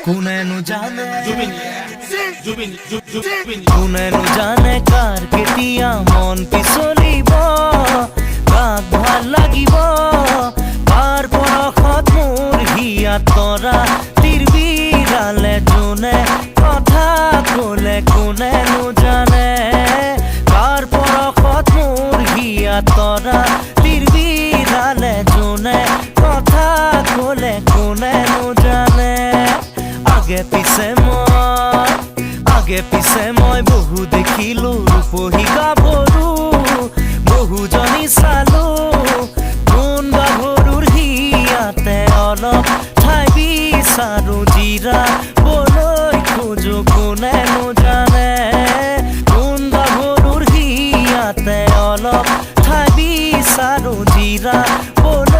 কোনেনো জানে কোনেনো জানে কাৰ কেতিয়া মন পিছলিব কাক ভাল লাগিব পাৰ পৰখত মোৰ হিয়াত তৰা তিৰবিৰালে যোনে কথা ক'লে কোনেনো জানে কাৰ পৰখত মোৰ হিয়াত তৰা তিৰবিৰালে যোনে কথা ক'লে কোনেনো জানে আগে পিছে মই বহু দেখিলো ৰূপহী গাভৰু বহুজনী চালো কোন গাভৰুৰ হিয়াতে অলপ ঠাই বিচাৰো জিৰাবলৈ খোজো কোনেনো জানে কোন গাভৰুৰ হিয়াতে অলপ ঠাই বিচাৰো জিৰাবলৈ